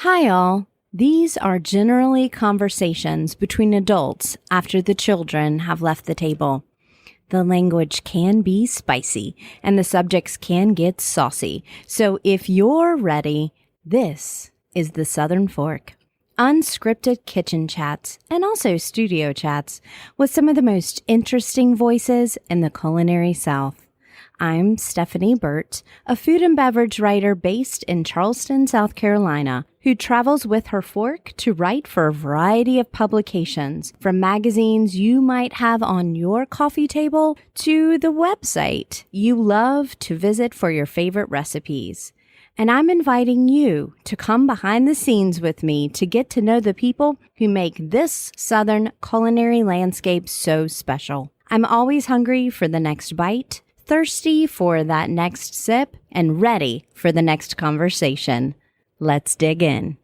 Hi all. These are generally conversations between adults after the children have left the table. The language can be spicy and the subjects can get saucy. So if you're ready, this is the Southern Fork. Unscripted kitchen chats and also studio chats with some of the most interesting voices in the culinary South. I'm Stephanie Burt, a food and beverage writer based in Charleston, South Carolina, who travels with her fork to write for a variety of publications, from magazines you might have on your coffee table to the website you love to visit for your favorite recipes. And I'm inviting you to come behind the scenes with me to get to know the people who make this Southern culinary landscape so special. I'm always hungry for the next bite, thirsty for that next sip, and ready for the next conversation. Let's dig in.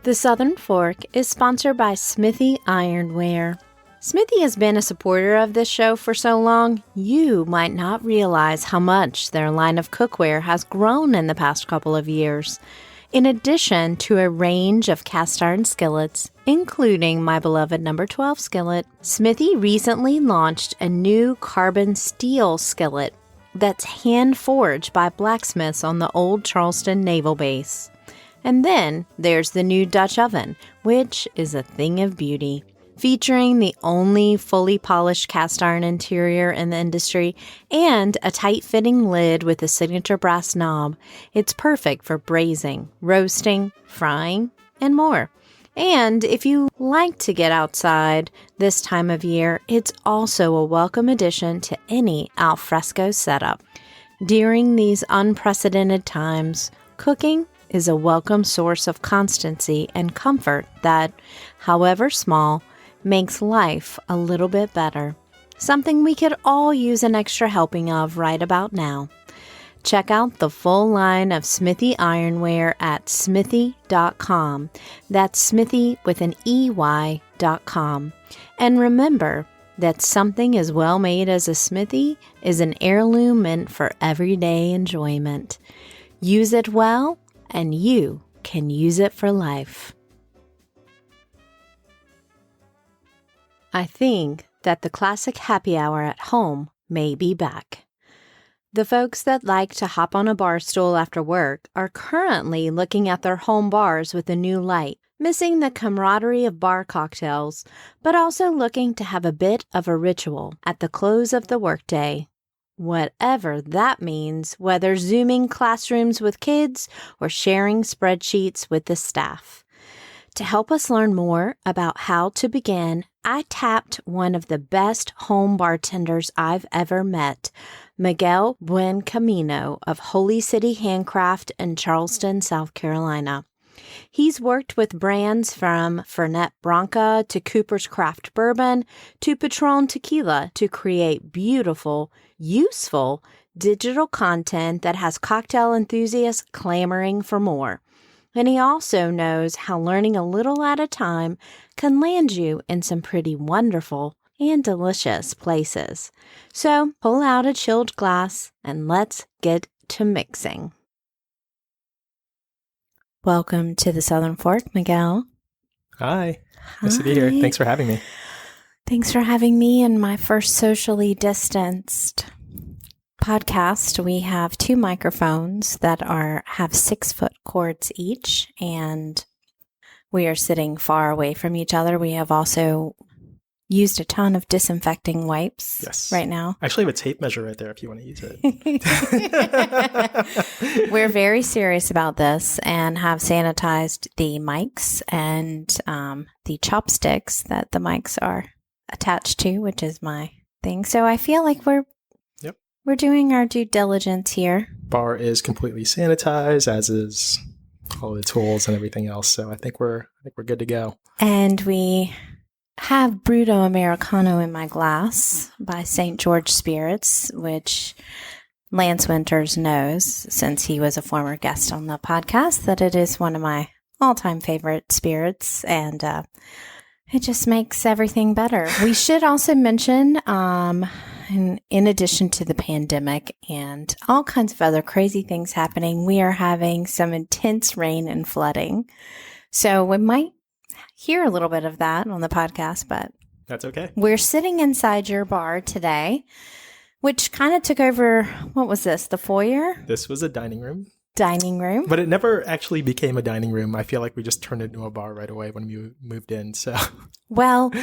The Southern Fork is sponsored by Smithy Ironware. Smithy has been a supporter of this show for so long, you might not realize how much their line of cookware has grown in the past couple of years. In addition to a range of cast iron skillets, including my beloved number 12 skillet, Smithy recently launched a new carbon steel skillet that's hand-forged by blacksmiths on the old Charleston Naval Base. And then there's the new Dutch oven, which is a thing of beauty. Featuring the only fully polished cast iron interior in the industry and a tight-fitting lid with a signature brass knob, it's perfect for braising, roasting, frying, and more. And if you like to get outside this time of year, it's also a welcome addition to any alfresco setup. During these unprecedented times, cooking is a welcome source of constancy and comfort that, however small, makes life a little bit better. Something we could all use an extra helping of right about now. Check out the full line of Smithy Ironware at smithy.com. That's Smithy with an EY.com. And remember that something as well made as a Smithy is an heirloom meant for everyday enjoyment. Use it well, and you can use it for life. I think that the classic happy hour at home may be back. The folks that like to hop on a bar stool after work are currently looking at their home bars with a new light, missing the camaraderie of bar cocktails, but also looking to have a bit of a ritual at the close of the workday. Whatever that means, whether Zooming classrooms with kids or sharing spreadsheets with the staff. To help us learn more about how to begin, I tapped one of the best home bartenders I've ever met, Miguel Buencamino of Holy City Handcraft in Charleston, South Carolina. He's worked with brands from Fernet Branca to Coopers Craft Bourbon to Patron Tequila to create beautiful, useful digital content that has cocktail enthusiasts clamoring for more. And he also knows how learning a little at a time can land you in some pretty wonderful and delicious places. So pull out a chilled glass and let's get to mixing. Welcome to the Southern Fork, Miguel. Hi. Nice to be here. Thanks for having me. Thanks for having me in my first socially distanced podcast. We have two microphones that have 6-foot cords each, and we are sitting far away from each other. We have also used a ton of disinfecting wipes right now. I actually have a tape measure right there if you want to use it. We're very serious about this and have sanitized the mics and the chopsticks that the mics are attached to, which is my thing. So I feel like we're doing our due diligence here. Bar is completely sanitized, as is all the tools and everything else. So I think we're good to go. And we have Bruto Americano in my glass by St. George Spirits, which Lance Winters knows, since he was a former guest on the podcast, that it is one of my all-time favorite spirits, and it just makes everything better. We should also mention, in addition to the pandemic and all kinds of other crazy things happening, we are having some intense rain and flooding. So we might hear a little bit of that on the podcast, but that's okay. We're sitting inside your bar today, which kind of took over, what was this, the foyer? This was a dining room. But it never actually became a dining room. I feel like we just turned it into a bar right away when we moved in. So, well,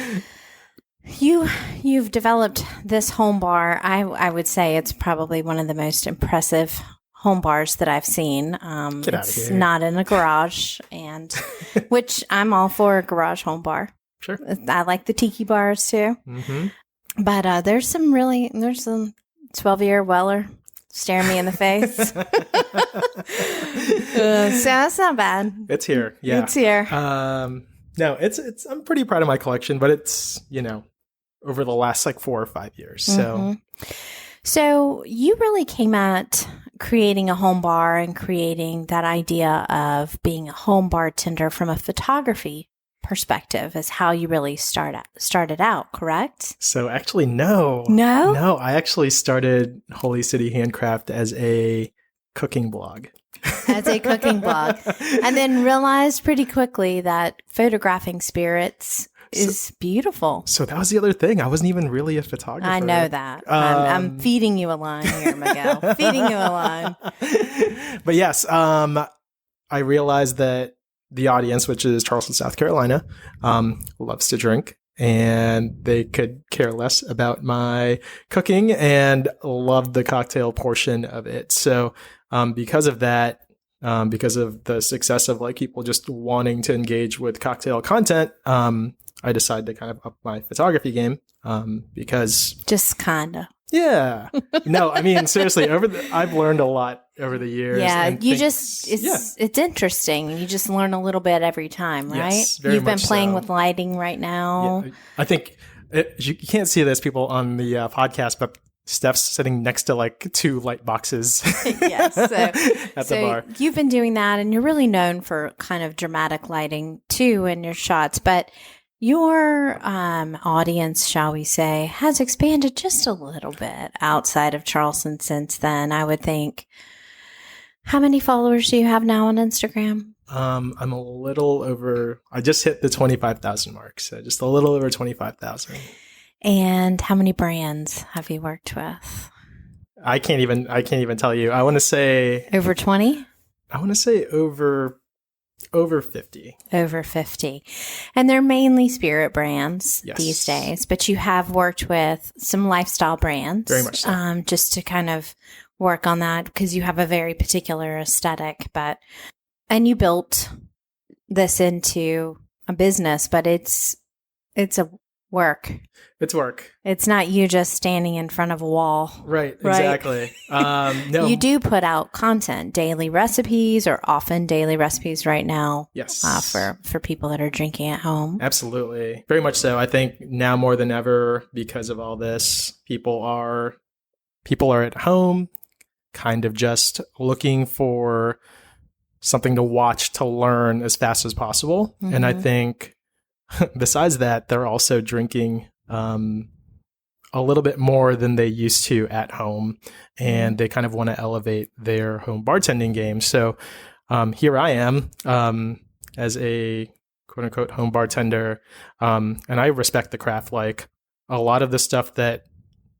you've developed this home bar. I would say it's probably one of the most impressive home bars that I've seen. Get out of it's here. Not in a garage, and which I'm all for a garage home bar. Sure. I like the tiki bars too. Mm-hmm. But there's some 12-year Weller staring me in the face. So that's not bad. It's here. Yeah. It's here. No, it's I'm pretty proud of my collection, but it's, over the last 4 or 5 years. So you really came at creating a home bar and creating that idea of being a home bartender from a photography perspective is how you really started out, correct? So actually, no. No, I actually started Holy City Handcraft as a cooking blog. As a cooking blog, and then realized pretty quickly that photographing spirits is beautiful. So that was the other thing. I wasn't even really a photographer. I know that. I'm feeding you a line here, Miguel. Feeding you a line. But yes, I realized that the audience, which is Charleston, South Carolina, loves to drink, and they could care less about my cooking and loved the cocktail portion of it. So because of that, because of the success of people just wanting to engage with cocktail content, I decided to kind of up my photography game because just kind of. Yeah. No, I mean, seriously, I've learned a lot over the years. Yeah, it's interesting. You just learn a little bit every time, right? Yes, very You've been much playing so. with lighting right now. Yeah, I think you can't see this, people, on the podcast, but Steph's sitting next to 2 light boxes. Yes. At the bar. You've been doing that, and you're really known for kind of dramatic lighting too in your shots, but your audience, shall we say, has expanded just a little bit outside of Charleston since then, I would think. How many followers do you have now on Instagram? I'm a little over, I just hit the 25,000 mark, so just a little over 25,000. And how many brands have you worked with? I can't even tell you. I want to say over 20? I want to say over 50. Over 50. And they're mainly spirit brands Yes. these days, but you have worked with some lifestyle brands. Very much so. Just to kind of work on that because you have a very particular aesthetic, and you built this into a business, but it's a work. It's work. It's not you just standing in front of a wall. Right, exactly. No. You do put out content, daily recipes, or often daily recipes right now. Yes. For people that are drinking at home. Absolutely. Very much so. I think now more than ever, because of all this, people are at home, kind of just looking for something to watch, to learn as fast as possible. Mm-hmm. And I think besides that, they're also drinking a little bit more than they used to at home, and they kind of want to elevate their home bartending game. So here I am as a quote unquote home bartender, and I respect the craft. A lot of the stuff that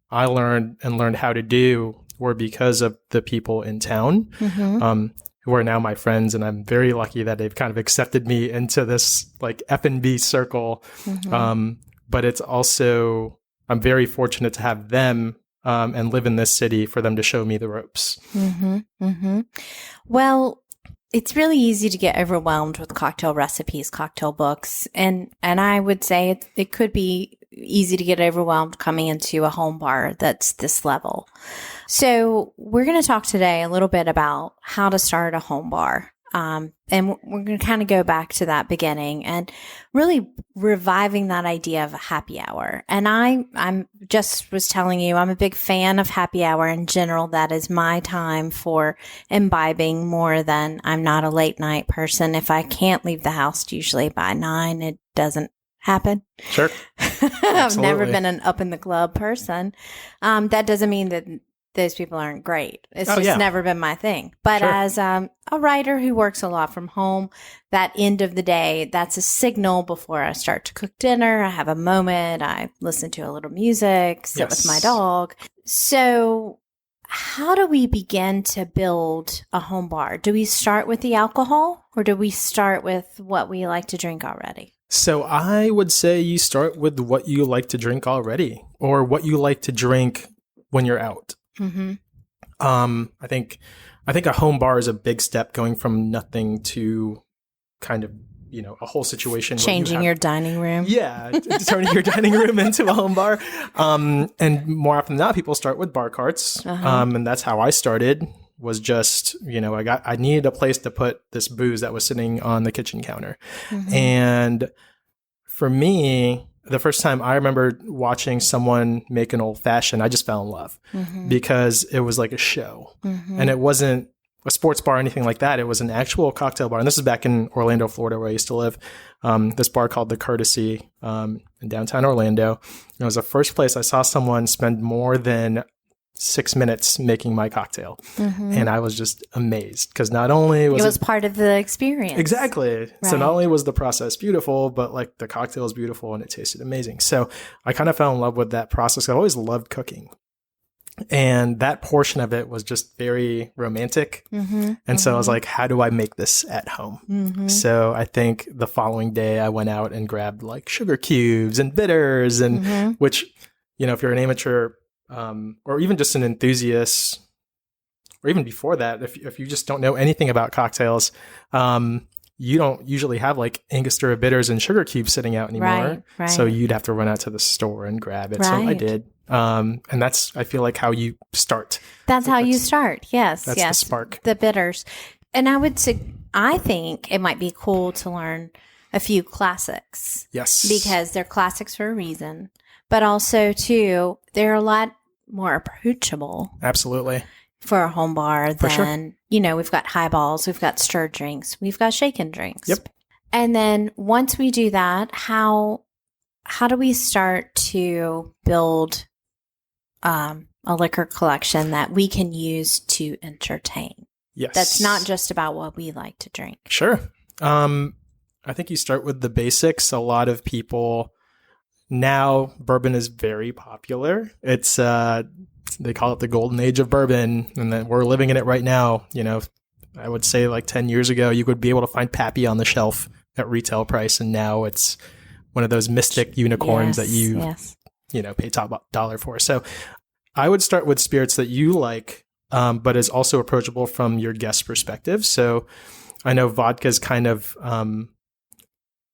I learned how to do were because of the people in town. Mm-hmm. Who are now my friends, and I'm very lucky that they've kind of accepted me into this F&B circle. Mm-hmm. But it's also, I'm very fortunate to have them and live in this city for them to show me the ropes. Mm-hmm. Mm-hmm. Well, it's really easy to get overwhelmed with cocktail recipes, cocktail books, and I would say it could be easy to get overwhelmed coming into a home bar that's this level. So we're going to talk today a little bit about how to start a home bar. And we're going to kind of go back to that beginning and really reviving that idea of a happy hour. And I'm just was telling you, I'm a big fan of happy hour in general. That is my time for imbibing more than I'm not a late night person. If I can't leave the house usually by 9, it doesn't happen. Sure. I've never been an up in the club person. That doesn't mean that those people aren't great. It's just never been my thing. But as a writer who works a lot from home, that end of the day, that's a signal before I start to cook dinner. I have a moment. I listen to a little music, sit with my dog. So how do we begin to build a home bar? Do we start with the alcohol or do we start with what we like to drink already? So I would say you start with what you like to drink already or what you like to drink when you're out. Mm-hmm. I think a home bar is a big step going from nothing to kind of, a whole situation. Changing your dining room. Yeah. Turning your dining room into a home bar. And more often than not, people start with bar carts. And that's how I started was just, I needed a place to put this booze that was sitting on the kitchen counter. Mm-hmm. And for me, the first time I remember watching someone make an old fashioned, I just fell in love because it was like a show and it wasn't a sports bar or anything like that. It was an actual cocktail bar. And this is back in Orlando, Florida, where I used to live. This bar called The Courtesy in downtown Orlando. And it was the first place I saw someone spend more than 6 minutes making my cocktail. And I was just amazed because not only was it was part of the experience. Exactly. Right. So not only was the process beautiful, but like the cocktail was beautiful and it tasted amazing. So I kind of fell in love with that process. I always loved cooking. And that portion of it was just very romantic. And so I was like, how do I make this at home? So I think the following day I went out and grabbed like sugar cubes and bitters and which, if you're an amateur or even just an enthusiast, or even before that, if you just don't know anything about cocktails, you don't usually have like Angostura bitters and sugar cubes sitting out anymore. Right. So you'd have to run out to the store and grab it. Right. So I did. And that's, I feel like, how you start. That's how you start. Yes. That's the spark. The bitters. And I think it might be cool to learn a few classics. Yes. Because they're classics for a reason. But also, too, they're a lot more approachable. Absolutely. For a home bar than, we've got highballs, we've got stirred drinks, we've got shaken drinks. Yep. And then once we do that, how do we start to build a liquor collection that we can use to entertain? Yes. That's not just about what we like to drink. Sure. I think you start with the basics. A lot of people... Now, bourbon is very popular. It's they call it the golden age of bourbon, and that we're living in it right now. I would say like 10 years ago, you would be able to find Pappy on the shelf at retail price, and now it's one of those mystic unicorns that you pay top dollar for. So I would start with spirits that you like, but is also approachable from your guest perspective. So I know vodka is kind of...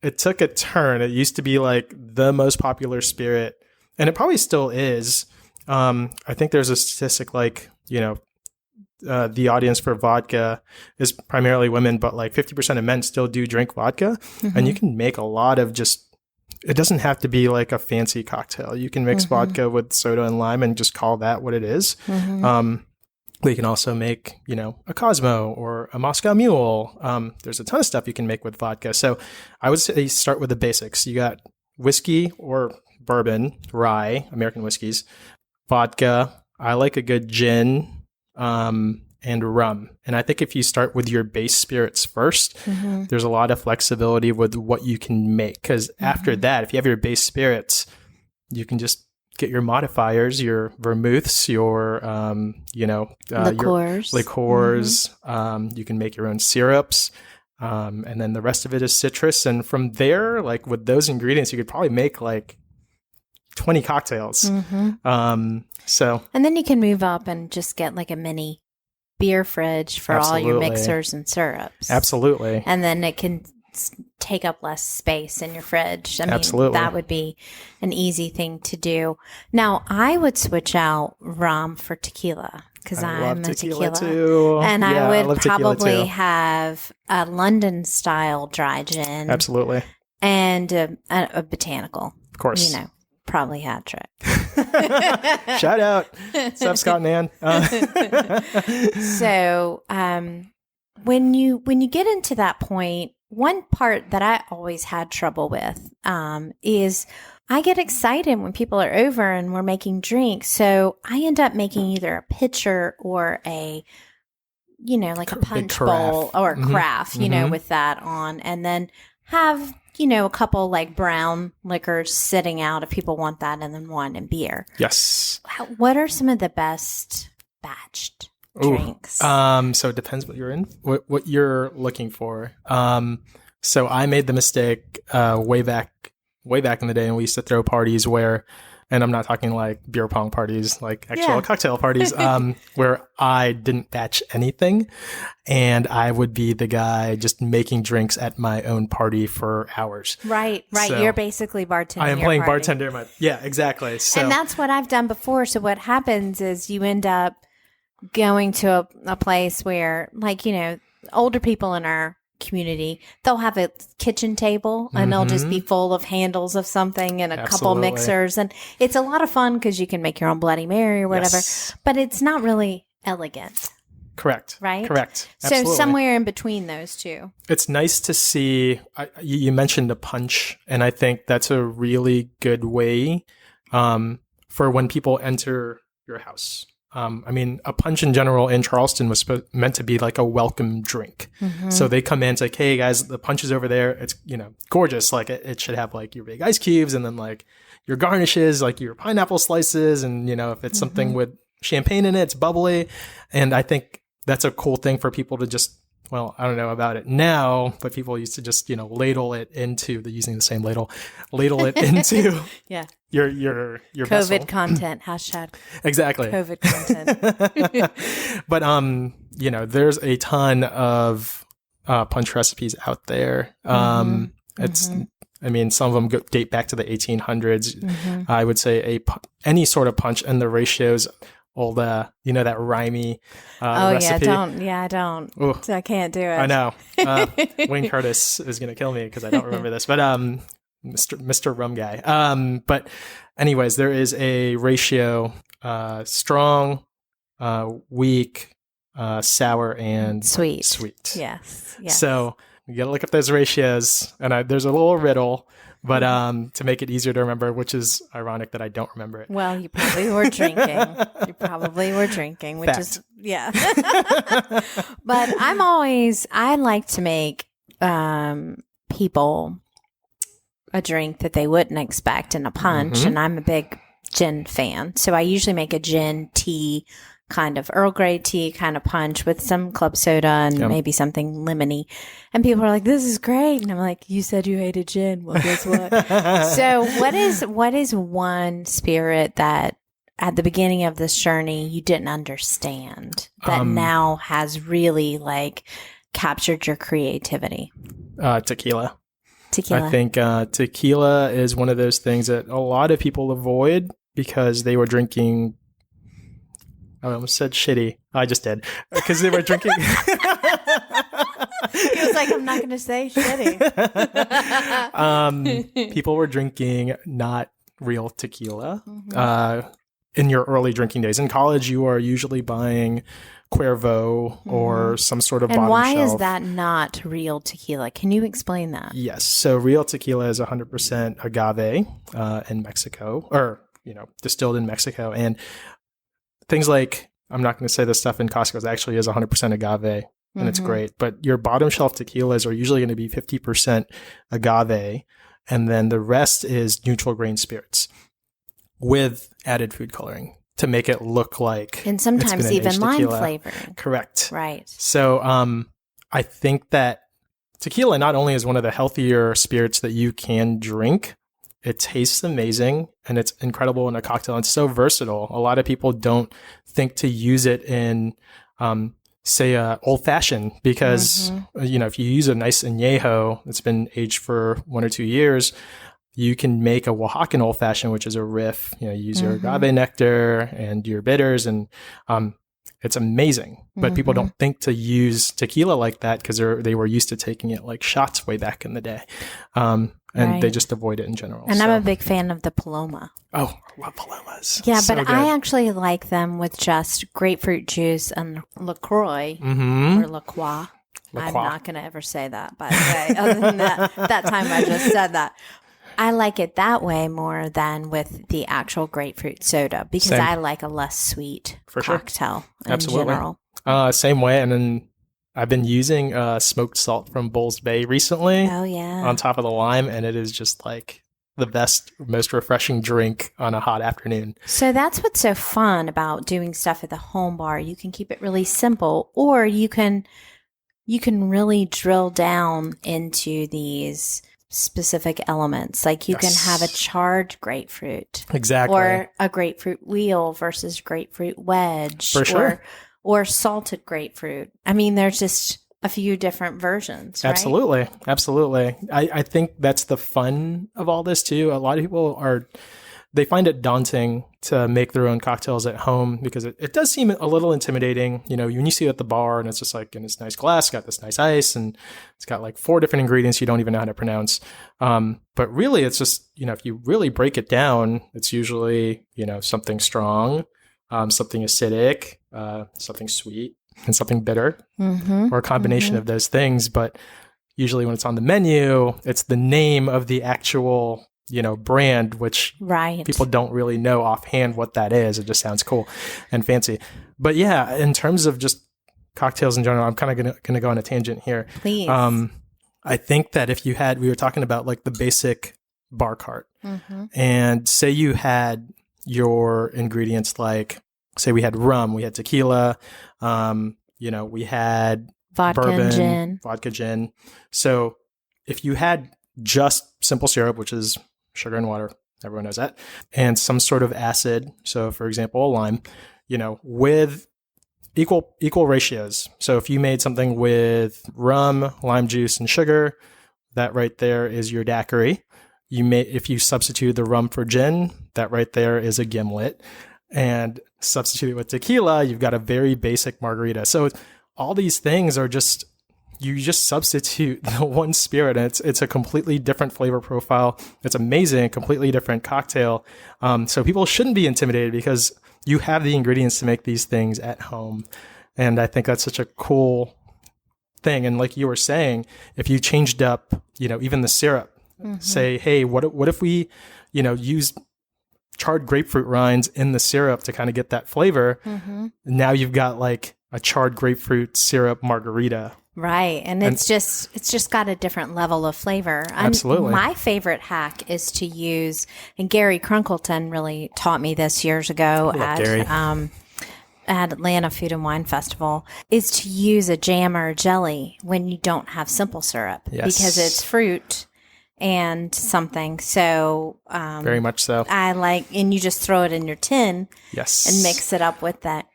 it took a turn. It used to be like the most popular spirit, and it probably still is. I think there's a statistic like, the audience for vodka is primarily women, but like 50% of men still do drink vodka. And you can make a lot of it doesn't have to be like a fancy cocktail. You can mix vodka with soda and lime and just call that what it is. We can also make, a Cosmo or a Moscow Mule. There's a ton of stuff you can make with vodka. So I would say start with the basics. You got whiskey or bourbon, rye, American whiskeys, vodka. I like a good gin and rum. And I think if you start with your base spirits first, there's a lot of flexibility with what you can make. Because after that, if you have your base spirits, you can just get your modifiers, your vermouths, your, liqueurs. Your liqueurs. You can make your own syrups. And then the rest of it is citrus. And from there, like with those ingredients, you could probably make like 20 cocktails. And then you can move up and just get like a mini beer fridge for all your mixers and syrups. Absolutely. And then it can take up less space in your fridge. I mean, Absolutely. that would be an easy thing to do. Now, I would switch out rum for tequila because I'm a tequila too. and Yeah, I love would tequila probably too. have a London style dry gin. Absolutely. And a botanical. Of course. You know, probably hat trick. Shout out. What's up, Scott and Ann? So when you get into that point, one part that I always had trouble with is I get excited when people are over and we're making drinks. So I end up making either a pitcher or a, you know, like a punch bowl or a carafe, you know, with that on, and then have, you know, a couple like brown liquors sitting out if people want that, and then wine and beer. Yes. What are some of the best batched drinks? So it depends what you're in, what you're looking for. So I made the mistake way back in the day, and we used to throw parties where, and I'm not talking like beer pong parties, like actual cocktail parties, where I didn't batch anything, and I would be the guy just making drinks at my own party for hours. Right. So you're basically bartending. I am playing bartender. Yeah, exactly. So, and that's what I've done before. So what happens is you end up going to a place where, like, you know, older people in our community, they'll have a kitchen table and they'll just be full of handles of something and a couple mixers, and it's a lot of fun because you can make your own Bloody Mary or whatever, but it's not really elegant. Correct. Right? Correct. So Absolutely. somewhere in between those two. It's nice to see, you mentioned a punch, and I think that's a really good way for when people enter your house. I mean, a punch in general in Charleston was meant to be like a welcome drink. So they come in and say, hey guys, the punch is over there. It's, you know, gorgeous. Like it should have like your big ice cubes and then like your garnishes, like your pineapple slices. And, you know, if it's something with champagne in it, it's bubbly. And I think that's a cool thing for people to just, well, I don't know about it now, but people used to just, you know, ladle it into using the same ladle it into your COVID vessel. content, hashtag Exactly. COVID content. But you know, there's a ton of punch recipes out there. It's I mean, some of them date back to the 1800s. I would say any sort of punch, and the ratios, all the, you know, that rhymey recipe. I don't. Ooh, I can't do it. I know. Wayne Curtis is going to kill me because I don't remember this, but Mr. Rum Guy. But anyways, there is a ratio, strong, weak, sour, and sweet. Yes. So you got to look up those ratios, and there's a little riddle, but to make it easier to remember, which is ironic that I don't remember it. Well, you probably were drinking. Which Fact. is, yeah. But I like to make people a drink that they wouldn't expect in a punch, and I'm a big gin fan. So I usually make a gin tea, kind of Earl Grey tea kind of punch with some club soda and maybe something lemony. And people are like, this is great. And I'm like, you said you hated gin. Well, guess what? So what is one spirit that at the beginning of this journey you didn't understand that now has really like captured your creativity? Tequila. Tequila. I think tequila is one of those things that a lot of people avoid because they were drinking. I almost said shitty. I just did. Because they were drinking. He was like, I'm not going to say shitty. People were drinking not real tequila in your early drinking days. In college, you are usually buying Cuervo or some sort of bottom shelf. And why is that not real tequila? Can you explain that? Yes. So real tequila is 100% agave in Mexico, or, you know, distilled in Mexico. And things like, I'm not going to say this stuff in Costco actually is 100% agave, and it's great. But your bottom shelf tequilas are usually going to be 50% agave, and then the rest is neutral grain spirits with added food coloring to make it look like, and sometimes even lime flavoring. Correct. Right. So I think that tequila not only is one of the healthier spirits that you can drink, it tastes amazing, and it's incredible in a cocktail. It's so versatile. A lot of people don't think to use it in say old fashioned, because if you use a nice añejo that's been aged for 1 or 2 years, you can make a Oaxacan old fashioned, which is a riff. You use your agave nectar and your bitters, and it's amazing. But people don't think to use tequila like that because they were used to taking it like shots way back in the day. And they just avoid it in general. And I'm a big fan of the Paloma. Oh, I love Palomas. Yeah, so but good. I actually like them with just grapefruit juice and LaCroix or LaCroix. I'm not going to ever say that, by the way. Other than that time I just said that. I like it that way more than with the actual grapefruit soda because I like a less sweet cocktail in general. Same way. And then I've been using smoked salt from Bulls Bay recently. Oh, yeah. On top of the lime, and it is just like the best, most refreshing drink on a hot afternoon. So that's what's so fun about doing stuff at the home bar. You can keep it really simple, or you can really drill down into these specific elements. Like you can have a charred grapefruit. Exactly. Or a grapefruit wheel versus grapefruit wedge. For sure. Or salted grapefruit. I mean, there's just a few different versions, right? Absolutely. I think that's the fun of all this too. A lot of people they find it daunting to make their own cocktails at home because it does seem a little intimidating. When you see it at the bar and it's just like in this nice glass, got this nice ice, and it's got like 4 different ingredients you don't even know how to pronounce. But really it's just, if you really break it down, it's usually, something strong, something acidic, something sweet, and something bitter, or a combination of those things. But usually when it's on the menu, it's the name of the actual, brand, which people don't really know offhand what that is. It just sounds cool and fancy. But yeah, in terms of just cocktails in general, I'm kind of going to go on a tangent here. Please. I think that if you we were talking about like the basic bar cart, and say you had your ingredients, like say we had rum, we had tequila, we had bourbon, vodka, gin. So if you had just simple syrup, which is sugar and water, everyone knows that, and some sort of acid, so for example, a lime, with equal ratios. So if you made something with rum, lime juice, and sugar, that right there is your daiquiri. If you substitute the rum for gin, that right there is a gimlet. And substitute it with tequila, you've got a very basic margarita. So all these things are just, you just substitute the one spirit, and it's a completely different flavor profile. It's amazing, completely different cocktail. So people shouldn't be intimidated because you have the ingredients to make these things at home. And I think that's such a cool thing. And like you were saying, if you changed up, even the syrup, say, hey, what if we, use charred grapefruit rinds in the syrup to kind of get that flavor. Now you've got like a charred grapefruit syrup margarita. Right. And it's just got a different level of flavor. Absolutely. My favorite hack is to use, and Gary Crunkleton really taught me this years ago at Atlanta Food and Wine Festival, is to use a jam or a jelly when you don't have simple syrup because it's fruit and something. So very much so. And you just throw it in your tin, and mix it up with that,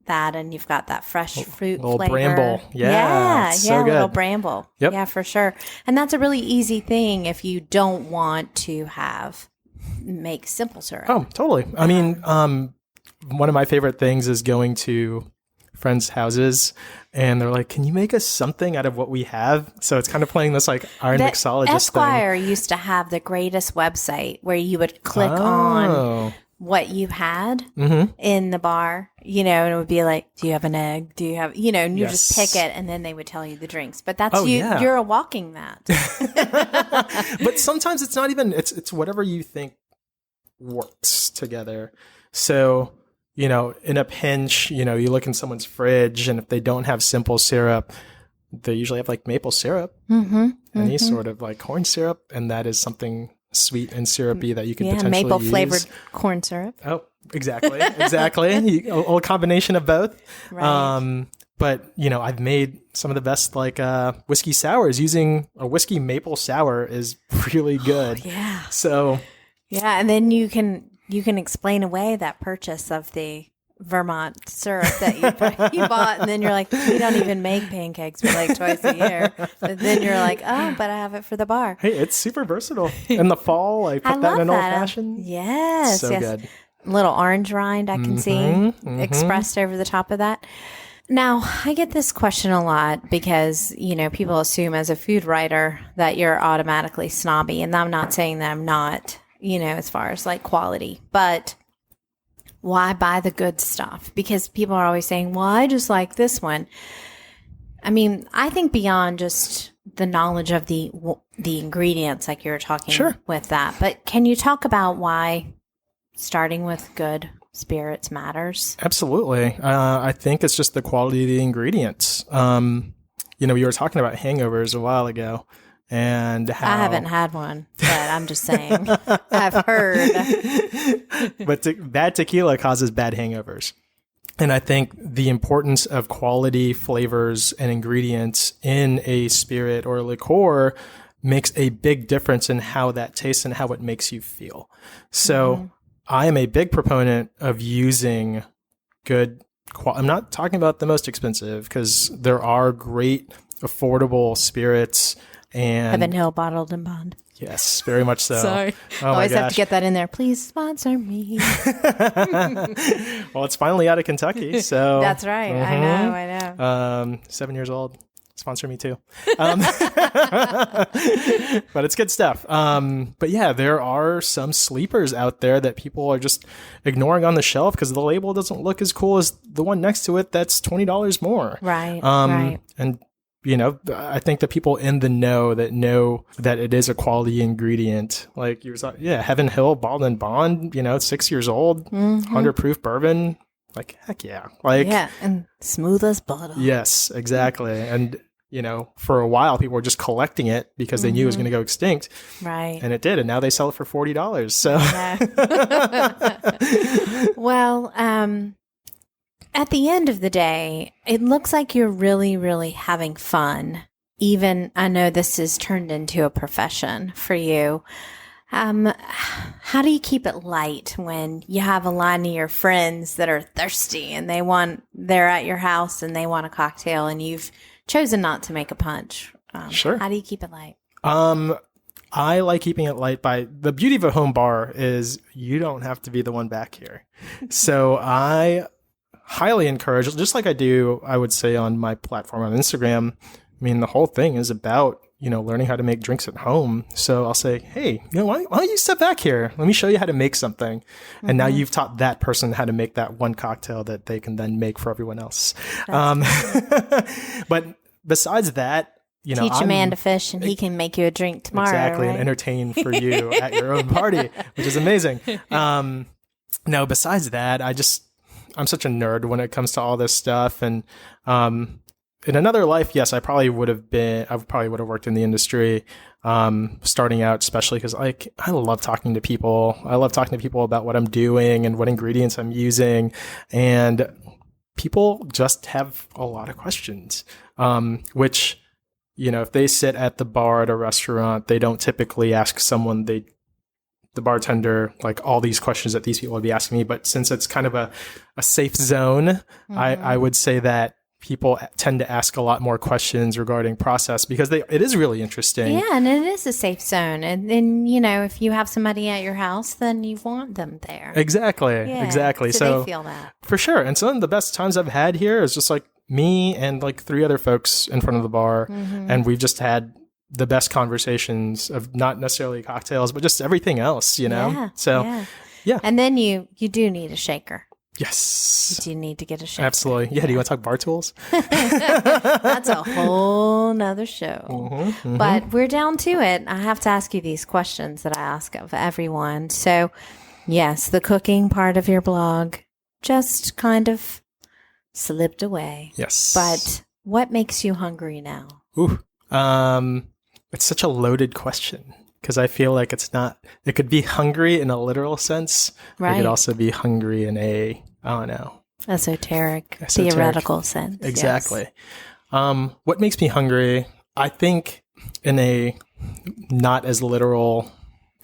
and you've got that fresh fruit little flavor. Bramble, so good. Little bramble, yeah, for sure. And that's a really easy thing if you don't want to make simple syrup. Oh, totally. I mean, one of my favorite things is going to friends' houses, and they're like, "Can you make us something out of what we have?" So it's kind of playing this like iron mixologist Esquire thing. used to have the greatest website where you would click on what you had in the bar, and it would be like, do you have an egg? Do you have, and you just pick it, and then they would tell you the drinks. But that's you're a walking that. But sometimes it's not even, it's whatever you think works together. So, in a pinch, you look in someone's fridge, and if they don't have simple syrup, they usually have like maple syrup, any sort of like corn syrup, and that is something sweet and syrupy that you can potentially maple use. flavored corn syrup. Oh, exactly. A little combination of both. Right. But, I've made some of the best like whiskey sours. Using a whiskey maple sour is really good. Oh, yeah. So. Yeah, and then you can explain away that purchase of the Vermont syrup that you bought, and then you're like, we don't even make pancakes for like twice a year. But then you're like, oh, but I have it for the bar. Hey, it's super versatile. In the fall, I put that in an old fashioned. Yes, so good. Little orange rind I can see expressed over the top of that. Now, I get this question a lot because, people assume as a food writer that you're automatically snobby. And I'm not saying that I'm not, as far as like quality. But why buy the good stuff? Because people are always saying, well, I just like this one. I mean, I think beyond just the knowledge of the ingredients, like you were talking with that. But can you talk about why starting with good spirits matters? Absolutely. I think it's just the quality of the ingredients. We were talking about hangovers a while ago, and how I haven't had one, but I'm just saying I've heard. But bad tequila causes bad hangovers. And I think the importance of quality flavors and ingredients in a spirit or a liqueur makes a big difference in how that tastes and how it makes you feel. So I am a big proponent of using good I'm not talking about the most expensive, because there are great affordable spirits. And Heaven Hill Bottled and Bond. Yes, very much so. Sorry. Oh, always have to get that in there. Please sponsor me. Well, it's finally out of Kentucky, so that's right. I know. 7 years old. Sponsor me too. But it's good stuff. But yeah, there are some sleepers out there that people are just ignoring on the shelf because the label doesn't look as cool as the one next to it that's $20 more. Right. Right. And I think the people in the know that it is a quality ingredient. Like you were saying, Heaven Hill Bottled and Bond, 6 years old, 100 proof bourbon. Like, heck yeah. And smooth as butter. Yes, exactly. And, for a while, people were just collecting it because they knew it was going to go extinct. Right. And it did. And now they sell it for $40. So, well, at the end of the day, it looks like you're really, really having fun. Even, I know this has turned into a profession for you. How do you keep it light when you have a line of your friends that are thirsty and they're at your house and they want a cocktail and you've chosen not to make a punch? Sure. How do you keep it light? I like keeping it light the beauty of a home bar is you don't have to be the one back here. So I highly encourage, just like I would say on my platform on Instagram, I mean, the whole thing is about learning how to make drinks at home. So I'll say, hey, why don't you step back here? Let me show you how to make something. And now you've taught that person how to make that one cocktail that they can then make for everyone else. But besides that, teach a man to fish and he can make you a drink tomorrow. Exactly. Right? And entertain for you at your own party, which is amazing. No, besides that, I'm such a nerd when it comes to all this stuff. And, in another life, yes, I probably would have worked in the industry, starting out, especially because I love talking to people. I love talking to people about what I'm doing and what ingredients I'm using. And people just have a lot of questions, which, if they sit at the bar at a restaurant, they don't typically ask someone, the bartender, like all these questions that these people would be asking me. But since it's kind of a safe zone, I would say that people tend to ask a lot more questions regarding process because it is really interesting. Yeah, and it is a safe zone. And then, if you have somebody at your house, then you want them there. Exactly. Yeah, exactly. So they feel that. For sure. And some of the best times I've had here is just like me and like 3 other folks in front of the bar. And we've just had the best conversations of not necessarily cocktails, but just everything else, Yeah, So, yeah. And then you do need a shaker. Yes. You do need to get a shaker. Absolutely. Yeah. Do you want to talk bar tools? That's a whole nother show. But we're down to it. I have to ask you these questions that I ask of everyone. So, yes, the cooking part of your blog just kind of slipped away. Yes. But what makes you hungry now? Ooh. It's such a loaded question. Because I feel like it could be hungry in a literal sense. Right. It could also be hungry in a, I don't know. Esoteric. Theoretical sense. Exactly. Yes. What makes me hungry, I think in a not as literal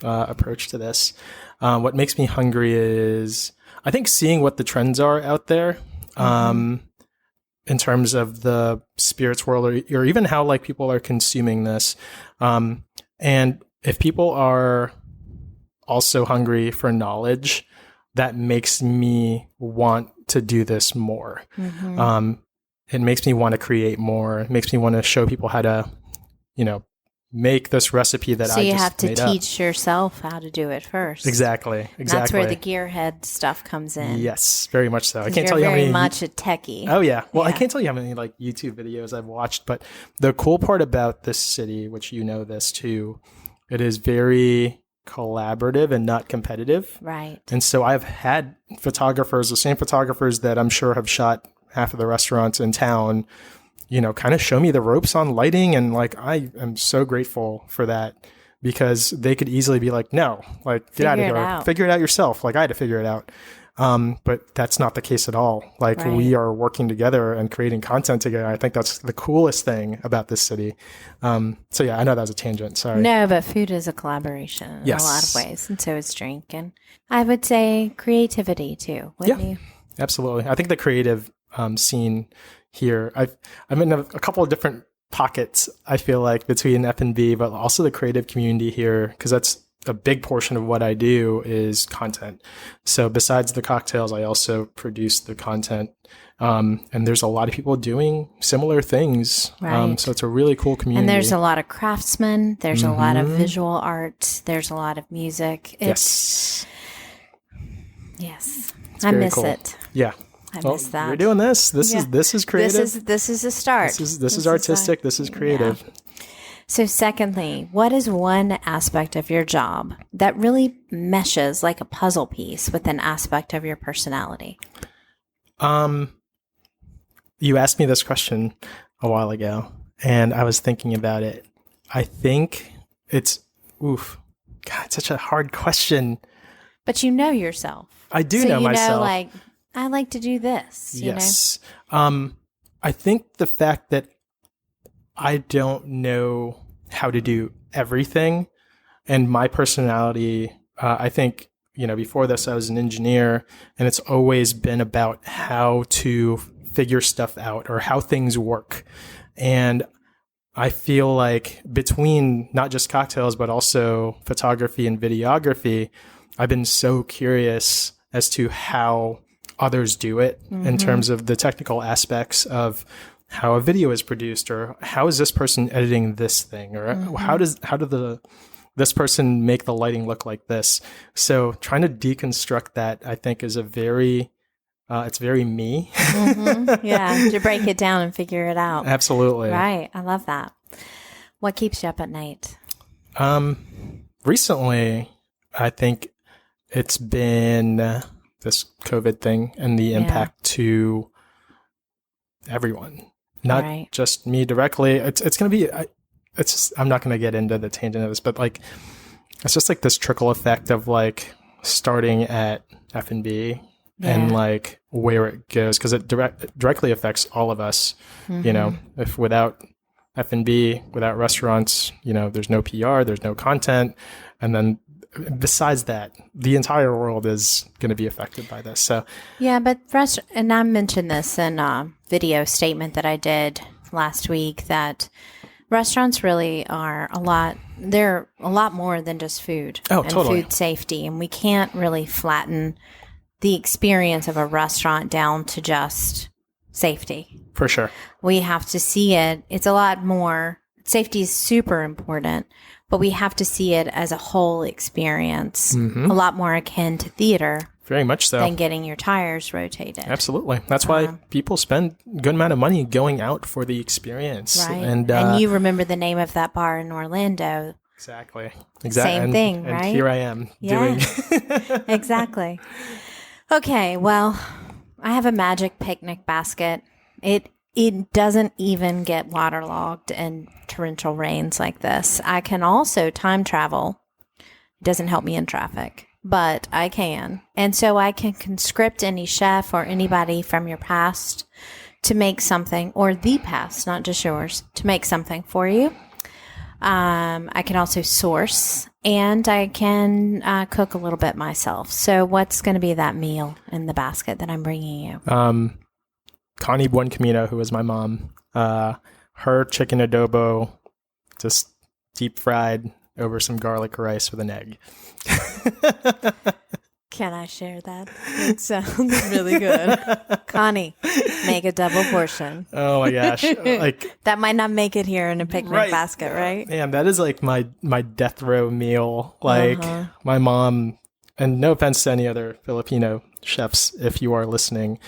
approach to this, what makes me hungry is I think seeing what the trends are out there, in terms of the spirits world, or even how like people are consuming this, and if people are also hungry for knowledge, that makes me want to do this more. It makes me want to create more. It makes me want to show people how to, make this recipe that I just made up. So you have to teach yourself how to do it first. Exactly. That's where the gearhead stuff comes in. Yes, very much so. I can't tell you how many. Very much a techie. Oh yeah. Well, I can't tell you how many like YouTube videos I've watched, but the cool part about this city, which you know this too, it is very collaborative and not competitive. Right. And so I've had photographers, the same photographers that I'm sure have shot half of the restaurants in town, kind of show me the ropes on lighting. And like, I am so grateful for that, because they could easily be like, no, like get out of here, figure it out yourself. Like I had to figure it out. But that's not the case at all. Like we are working together and creating content together. I think that's the coolest thing about this city. So yeah, I know that was a tangent. Sorry. No, but food is a collaboration in a lot of ways. And so is drink. And I would say creativity too. Wouldn't you? Absolutely. I think the creative scene here, I'm in a couple of different pockets, I feel like, between F&B, but also the creative community here, because that's a big portion of what I do is content. So besides the cocktails, I also produce the content. And there's a lot of people doing similar things. Right. So it's a really cool community. And there's a lot of craftsmen. There's a lot of visual art. There's a lot of music. Yes. I miss it. Yeah. I miss that. We're doing this. This is creative. This is a start. This is artistic. This is creative. Yeah. So secondly, what is one aspect of your job that really meshes like a puzzle piece with an aspect of your personality? You asked me this question a while ago, and I was thinking about it. I think it's, it's such a hard question. But you know yourself. I do know myself. Like, I like to do this. Yes. I think the fact that I don't know how to do everything, and my personality, I think, before this I was an engineer, and it's always been about how to figure stuff out or how things work. And I feel like between not just cocktails, but also photography and videography, I've been so curious as to how others do it in terms of the technical aspects of how a video is produced, or how is this person editing this thing, or how does this person make the lighting look like this. So trying to deconstruct that, I think, is it's very me. Yeah, to break it down and figure it out. Absolutely. Right. I love that. What keeps you up at night? Recently, I think it's been this COVID thing and the impact to everyone, not just me directly. It's going to be, I'm not going to get into the tangent of this, but like, it's just like this trickle effect of like starting at F&B and like where it goes. Cause it directly affects all of us. If without F&B, without restaurants, there's no PR, there's no content. And then besides that, the entire world is going to be affected by this. So yeah, but and I mentioned this in a video statement that I did last week, that restaurants really are they're a lot more than just food and food safety. And we can't really flatten the experience of a restaurant down to just safety. For sure. We have to see it. It's a lot more. Safety is super important, but we have to see it as a whole experience, a lot more akin to theater. Very much so. Than getting your tires rotated. Absolutely. That's why people spend a good amount of money going out for the experience. Right. And you remember the name of that bar in Orlando. Exactly. Same thing, right? And here I am doing. Exactly. Okay. Well, I have a magic picnic basket. It doesn't even get waterlogged in torrential rains like this. I can also time travel. It doesn't help me in traffic, but I can. And so I can conscript any chef or anybody from your past to make something, or the past, not just yours, to make something for you. I can also source, and I can cook a little bit myself. So what's going to be that meal in the basket that I'm bringing you? Connie Buencamino, who was my mom, her chicken adobo, just deep fried over some garlic rice with an egg. Can I share that? It sounds really good. Connie, make a double portion. Oh my gosh. Like that might not make it here in a picnic basket, right? Man, that is like my death row meal. Like my mom, and no offense to any other Filipino chefs if you are listening,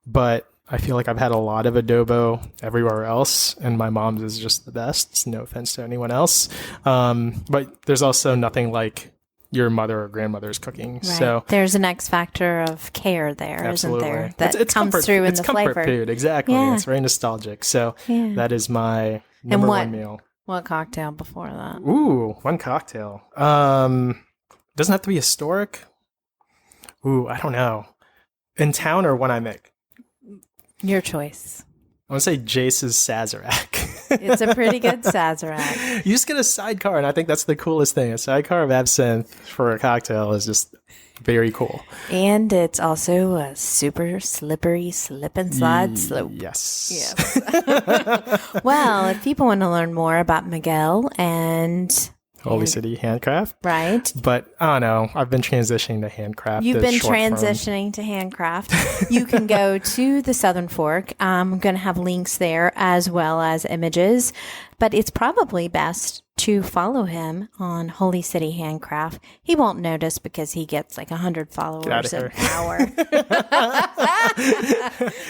but I feel like I've had a lot of adobo everywhere else, and my mom's is just the best. No offense to anyone else. But there's also nothing like your mother or grandmother's cooking. Right. So there's an X factor of care there, absolutely. Isn't there? That it's comes comfort, through in it's the comfort flavor. Food, exactly. Yeah. It's very nostalgic. So that is my number one meal. What cocktail before that? Ooh, one cocktail. Doesn't have to be historic. Ooh, I don't know. In town or one I make? Your choice. I want to say Jace's Sazerac. It's a pretty good Sazerac. You just get a sidecar, and I think that's the coolest thing. A sidecar of absinthe for a cocktail is just very cool. And it's also a super slippery slip and slide slope. Yes. Well, if people want to learn more about Miguel and Holy City Handcraft. Right. But I don't know. I've been transitioning to Handcraft. You've been transitioning to Handcraft. You can go to the Southern Fork. I'm going to have links there as well as images. But it's probably best to follow him on Holy City Handcraft. He won't notice because he gets like 100 followers an hour.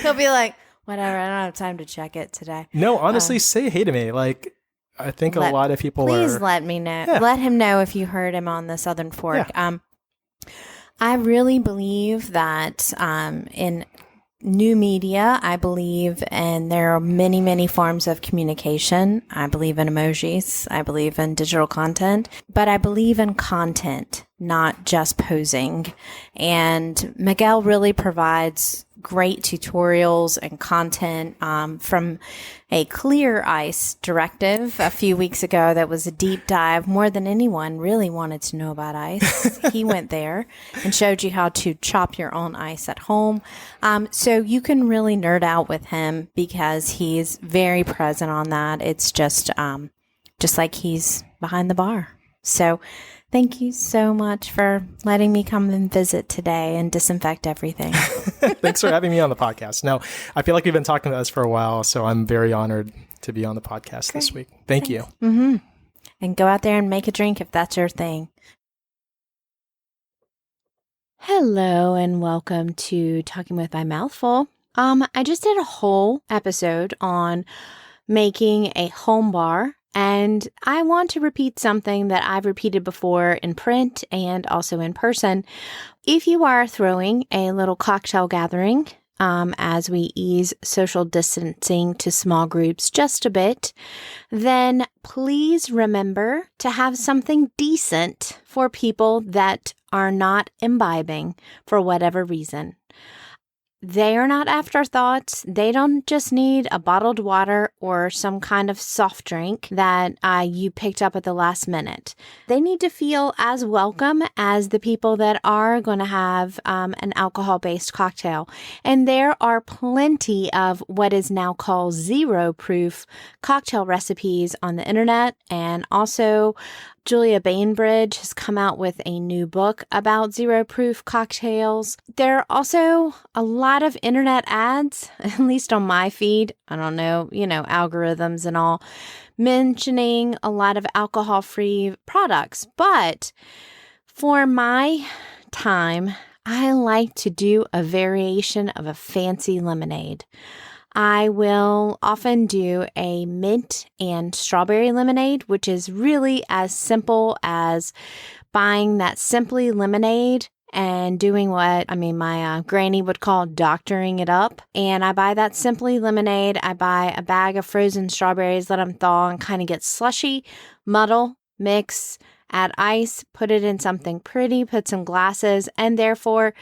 He'll be like, whatever, I don't have time to check it today. No, honestly, say hey to me. Like, I think a lot of people please let me know. Yeah. Let him know if you heard him on the Southern Fork. Yeah. I really believe that in new media, I believe, and there are many, many forms of communication. I believe in emojis. I believe in digital content, but I believe in content, not just posing. And Miguel really provides great tutorials and content from a clear ice directive a few weeks ago that was a deep dive. More than anyone really wanted to know about ice. He went there and showed you how to chop your own ice at home. So you can really nerd out with him because he's very present on that. It's just like he's behind the bar. So thank you so much for letting me come and visit today and disinfect everything. Thanks for having me on the podcast. No, I feel like we've been talking about this for a while, so I'm very honored to be on the podcast this week. Thanks. You. Mm-hmm. And go out there and make a drink if that's your thing. Hello and welcome to Talking with My Mouthful. I just did a whole episode on making a home bar. And I want to repeat something that I've repeated before in print and also in person. If you are throwing a little cocktail gathering, as we ease social distancing to small groups just a bit, then please remember to have something decent for people that are not imbibing for whatever reason. They are not afterthoughts. They don't just need a bottled water or some kind of soft drink that you picked up at the last minute. They need to feel as welcome as the people that are going to have an alcohol-based cocktail. And there are plenty of what is now called zero-proof cocktail recipes on the internet, and also Julia Bainbridge has come out with a new book about zero-proof cocktails. There are also a lot of internet ads, at least on my feed. I don't know, algorithms and all, mentioning a lot of alcohol-free products. But for my time, I like to do a variation of a fancy lemonade. I will often do a mint and strawberry lemonade, which is really as simple as buying that Simply lemonade and doing what, my granny would call doctoring it up. And I buy that Simply lemonade. I buy a bag of frozen strawberries, let them thaw and kind of get slushy, muddle, mix, add ice, put it in something pretty, put some glasses, and therefore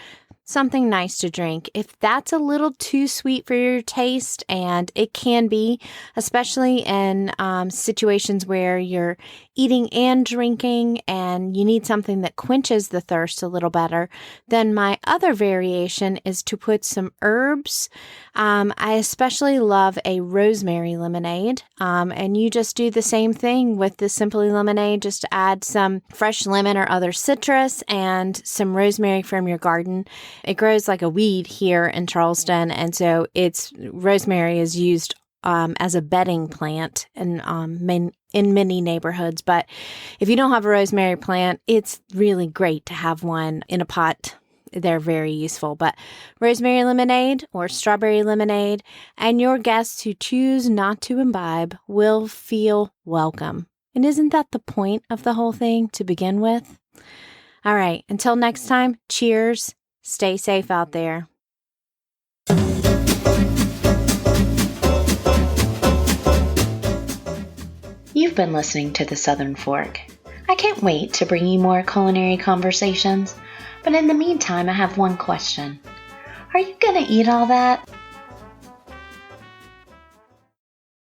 something nice to drink. If that's a little too sweet for your taste, and it can be, especially in situations where you're eating and drinking and you need something that quenches the thirst a little better, then my other variation is to put some herbs. I especially love a rosemary lemonade, and you just do the same thing with the Simply Lemonade. Just add some fresh lemon or other citrus and some rosemary from your garden. It grows like a weed here in Charleston, and so rosemary is used as a bedding plant in many neighborhoods. But if you don't have a rosemary plant, it's really great to have one in a pot. They're very useful. But rosemary lemonade or strawberry lemonade, and your guests who choose not to imbibe will feel welcome. And isn't that the point of the whole thing to begin with? All right, until next time, cheers. Stay safe out there. You've been listening to The Southern Fork. I can't wait to bring you more culinary conversations, but in the meantime, I have one question. Are you going to eat all that?